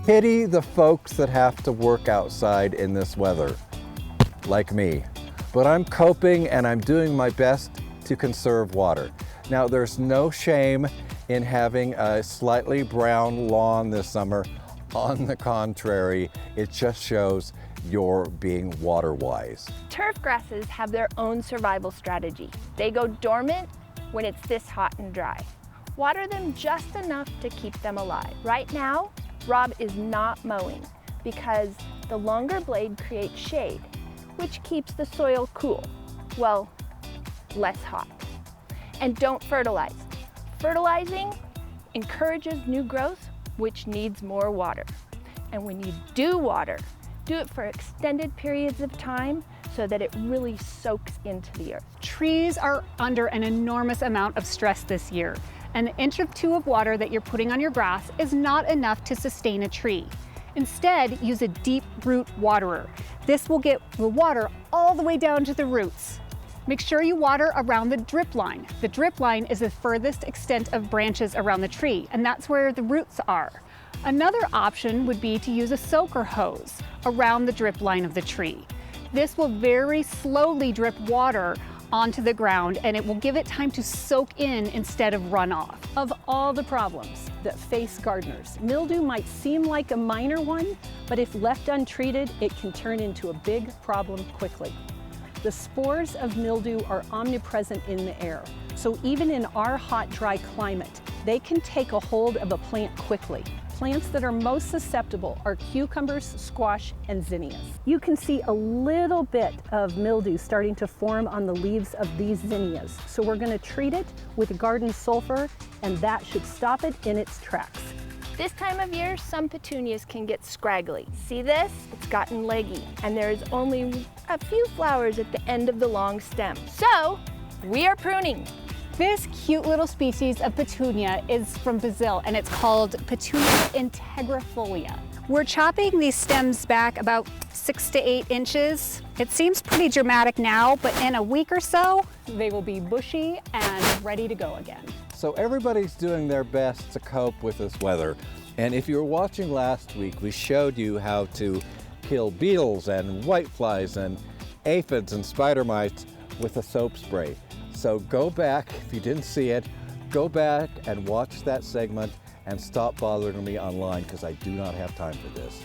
Pity the folks that have to work outside in this weather, like me. But I'm coping and I'm doing my best to conserve water. Now, there's no shame in having a slightly brown lawn this summer. On the contrary, it just shows you're being water wise. Turf grasses have their own survival strategy. They go dormant when it's this hot and dry. Water them just enough to keep them alive. Right now, Rob is not mowing because the longer blade creates shade, which keeps the soil cool. Well, less hot. And don't fertilize. Fertilizing encourages new growth, which needs more water. And when you do water, do it for extended periods of time so that it really soaks into the earth. Trees are under an enormous amount of stress this year. An inch or two of water that you're putting on your grass is not enough to sustain a tree. Instead, use a deep root waterer. This will get the water all the way down to the roots. Make sure you water around the drip line. The drip line is the furthest extent of branches around the tree, and that's where the roots are. Another option would be to use a soaker hose around the drip line of the tree. This will very slowly drip water onto the ground, and it will give it time to soak in instead of run off. Of all the problems that face gardeners, mildew might seem like a minor one, but if left untreated, it can turn into a big problem quickly. The spores of mildew are omnipresent in the air, so even in our hot, dry climate, they can take a hold of a plant quickly. Plants that are most susceptible are cucumbers, squash, and zinnias. You can see a little bit of mildew starting to form on the leaves of these zinnias, so we're going to treat it with garden sulfur, and that should stop it in its tracks. This time of year, some petunias can get scraggly. See this? It's gotten leggy, and there is only a few flowers at the end of the long stem. So, we are pruning. This cute little species of petunia is from Brazil, and it's called Petunia integrifolia. We're chopping these stems back about 6 to 8 inches. It seems pretty dramatic now, but in a week or so, they will be bushy and ready to go again. So everybody's doing their best to cope with this weather. And if you were watching last week, we showed you how to kill beetles and whiteflies and aphids and spider mites with a soap spray. So go back, if you didn't see it, go back and watch that segment and stop bothering me online because I do not have time for this.